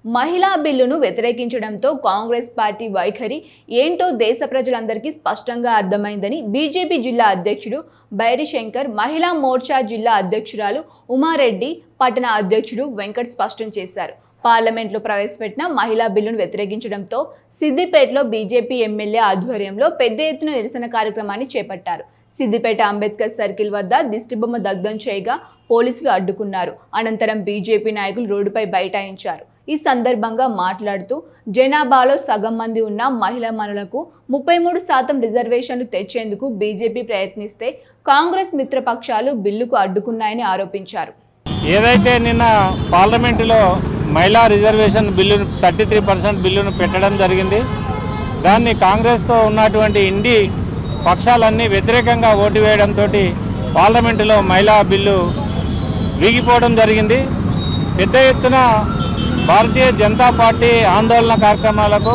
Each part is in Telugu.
మహిళా బిల్లును వ్యతిరేకించడంతో కాంగ్రెస్ పార్టీ వైఖరి ఏంటో దేశ ప్రజలందరికీ స్పష్టంగా అర్థమైందని బీజేపీ జిల్లా అధ్యక్షుడు బైరి శంకర్, మహిళా మోర్చా జిల్లా అధ్యక్షురాలు ఉమారెడ్డి, పట్టణ అధ్యక్షుడు వెంకట్ స్పష్టం చేశారు. పార్లమెంట్లో ప్రవేశపెట్టిన మహిళా బిల్లును వ్యతిరేకించడంతో సిద్దిపేటలో బీజేపీ ఎమ్మెల్యే ఆధ్వర్యంలో పెద్ద ఎత్తున నిరసన కార్యక్రమాన్ని చేపట్టారు. సిద్దిపేట అంబేద్కర్ సర్కిల్ వద్ద దిష్టిబొమ్మ దగ్ధం చేయగా పోలీసులు అడ్డుకున్నారు. అనంతరం బీజేపీ నాయకులు రోడ్డుపై బైఠాయించారు. ఈ సందర్భంగా మాట్లాడుతూ జనాభాలో సగం మంది ఉన్న మహిళలకు 33% రిజర్వేషన్లు తెచ్చేందుకు బీజేపీ ప్రయత్నిస్తే కాంగ్రెస్ మిత్రపక్షాలు బిల్లుకు అడ్డుకున్నాయని ఆరోపించారు. ఏదైతే నిన్న పార్లమెంటులో మహిళా రిజర్వేషన్ బిల్లును 33% బిల్లును పెట్టడం జరిగింది. దాన్ని కాంగ్రెస్తో ఉన్నటువంటి ఇండి పక్షాలన్నీ వ్యతిరేకంగా ఓటు వేయడంతో పార్లమెంటులో మహిళా బిల్లు వీగిపోవడం జరిగింది. పెద్ద ఎత్తున భారతీయ జనతా పార్టీ ఆందోళన కార్యక్రమాలకు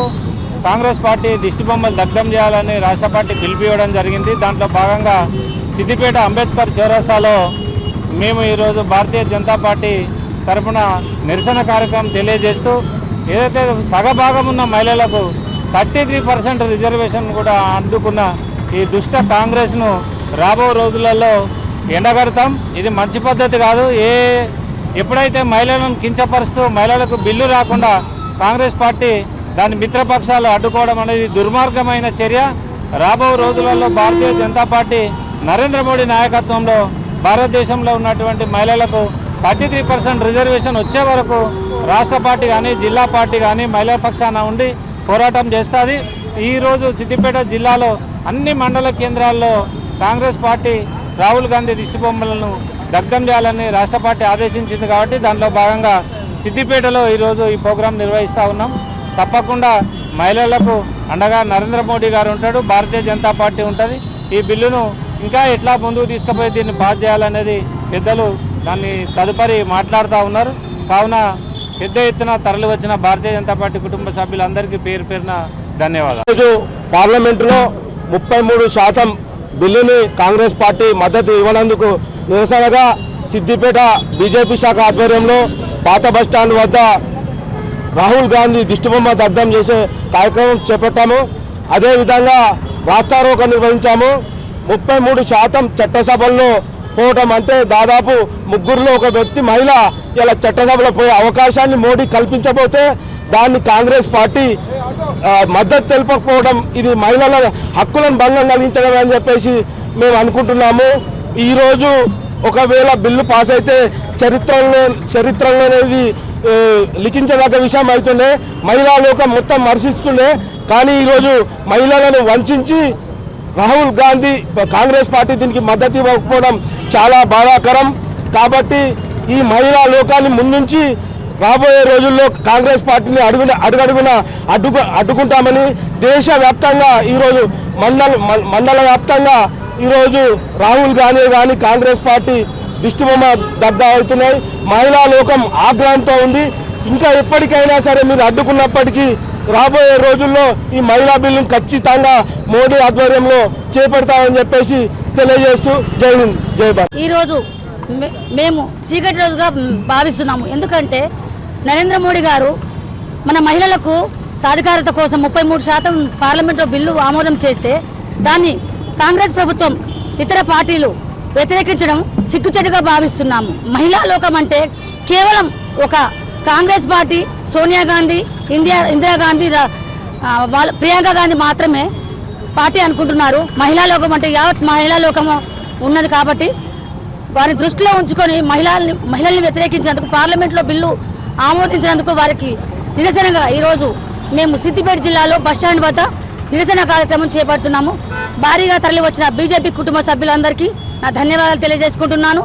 కాంగ్రెస్ పార్టీ దిష్టిబొమ్మలు దగ్ధం చేయాలని రాష్ట్ర పార్టీ పిలిపివ్వడం జరిగింది. దాంట్లో భాగంగా సిద్దిపేట అంబేద్కర్ చౌరస్తాలో మేము ఈరోజు భారతీయ జనతా పార్టీ తరఫున నిరసన కార్యక్రమం తెలియజేస్తూ ఏదైతే సగభాగం ఉన్న మహిళలకు 33% రిజర్వేషన్ కూడా అడ్డుకున్న ఈ దుష్ట కాంగ్రెస్ను రాబో రోజులలో ఎండగడతాం. ఇది మంచి పద్ధతి కాదు. ఎప్పుడైతే మహిళలను కించపరుస్తూ మహిళలకు బిల్లు రాకుండా కాంగ్రెస్ పార్టీ దాని మిత్రపక్షాలు అడ్డుకోవడం అనేది దుర్మార్గమైన చర్య. రాబో రోజులలో భారతీయ జనతా పార్టీ నరేంద్ర మోడీ నాయకత్వంలో భారతదేశంలో ఉన్నటువంటి మహిళలకు 33% రిజర్వేషన్ వచ్చే వరకు రాష్ట్ర పార్టీ కానీ జిల్లా పార్టీ కానీ మహిళా పక్షాన ఉండి పోరాటం చేస్తుంది. ఈరోజు సిద్దిపేట జిల్లాలో అన్ని మండల కేంద్రాల్లో కాంగ్రెస్ పార్టీ రాహుల్ గాంధీ దిష్టిబొమ్మలను దగ్ధం చేయాలని రాష్ట్ర పార్టీ ఆదేశించింది. కాబట్టి దాంట్లో భాగంగా సిద్దిపేటలో ఈరోజు ఈ ప్రోగ్రాం నిర్వహిస్తూ ఉన్నాం. తప్పకుండా మహిళలకు అండగా నరేంద్ర మోడీ గారు ఉంటాడు, భారతీయ జనతా పార్టీ ఉంటుంది. ఈ బిల్లును ఇంకా ఎట్లా ముందుకు తీసుకుపోయి దీన్ని పాస్ చేయాలనేది పెద్దలు దాన్ని తదుపరి మాట్లాడుతూ ఉన్నారు. కావున పెద్ద ఎత్తున తరలి వచ్చిన భారతీయ జనతా పార్టీ కుటుంబ సభ్యులందరికీ పేరు పేరున ధన్యవాదాలు. పార్లమెంటులో 33% బిల్లుని కాంగ్రెస్ పార్టీ మద్దతు ఇవ్వనందుకు నిరసనగా సిద్దిపేట బీజేపీ శాఖ ఆధ్వర్యంలో పాత బస్టాండ్ వద్ద రాహుల్ గాంధీ దిష్టిబొమ్మ దగ్ధం చేసే కార్యక్రమం చేపట్టాము. అదేవిధంగా రాస్తారోకో నిర్వహించాము. 33% చట్టసభల్లో పోవటం అంటే దాదాపు ముగ్గురులో ఒక వ్యక్తి మహిళ ఇలా చట్టసభలో పోయే అవకాశాన్ని మోడీ కల్పించబోతే దాన్ని కాంగ్రెస్ పార్టీ మద్దతు తెలుపకపోవడం ఇది మహిళల హక్కులను భంగం కలిగించడం అని చెప్పేసి మేము అనుకుంటున్నాము. ఈరోజు ఒకవేళ బిల్లు పాస్ అయితే చరిత్రలోనేది లిఖించదగ్గ విషయం అవుతుండే. మహిళా లోకం మొత్తం హర్షిస్తుండే. కానీ ఈరోజు మహిళలను వంచి రాహుల్ గాంధీ కాంగ్రెస్ పార్టీ దీనికి మద్దతు ఇవ్వకపోవడం చాలా బాధాకరం. కాబట్టి ఈ మహిళా లోకాన్ని ముందుంచి రాబోయే రోజుల్లో కాంగ్రెస్ పార్టీని అడుగడుగున అడ్డుకుంటామని దేశవ్యాప్తంగా ఈరోజు మండల వ్యాప్తంగా ఈరోజు రాహుల్ గాంధీ కానీ కాంగ్రెస్ పార్టీ దిష్టిబొమ్మ దగ్ధం అవుతున్నాయి. మహిళా లోకం ఆగ్రహంతో ఉంది. ఇంకా ఎప్పటికైనా సరే మీరు అడ్డుకున్నప్పటికీ రాబోయే రోజుల్లో ఈ మహిళా బిల్లును ఖచ్చితంగా మోడీ ఆధ్వర్యంలో చేపడతామని చెప్పేసి తెలియజేస్తూ జై హింద్, జై భారత్. ఈరోజు మేము చీకటి రోజుగా భావిస్తున్నాము. ఎందుకంటే నరేంద్ర మోడీ గారు మన మహిళలకు సాధికారత కోసం 33% పార్లమెంట్లో బిల్లు ఆమోదం చేస్తే దాన్ని కాంగ్రెస్ ప్రభుత్వం ఇతర పార్టీలు వ్యతిరేకించడం సిగ్గుచేటుగా భావిస్తున్నాము. మహిళా లోకం అంటే కేవలం ఒక కాంగ్రెస్ పార్టీ, సోనియా గాంధీ, ఇందిరాగాంధీ, ప్రియాంక గాంధీ మాత్రమే పార్టీ అనుకుంటున్నారు. మహిళా లోకం అంటే యావత్ మహిళా లోకము ఉన్నది. కాబట్టి వారి దృష్టిలో ఉంచుకొని మహిళల్ని వ్యతిరేకించినందుకు, పార్లమెంట్లో బిల్లు ఆమోదించినందుకు వారికి నిరసనగా ఈరోజు మేము సిద్దిపేట జిల్లాలో బస్టాండ్ వద్ద నిరసన కార్యక్రమం చేపడుతున్నాము. భారీగా తరలి వచ్చిన బీజేపీ కుటుంబ సభ్యులందరికీ నా ధన్యవాదాలు తెలియజేసుకుంటున్నాను.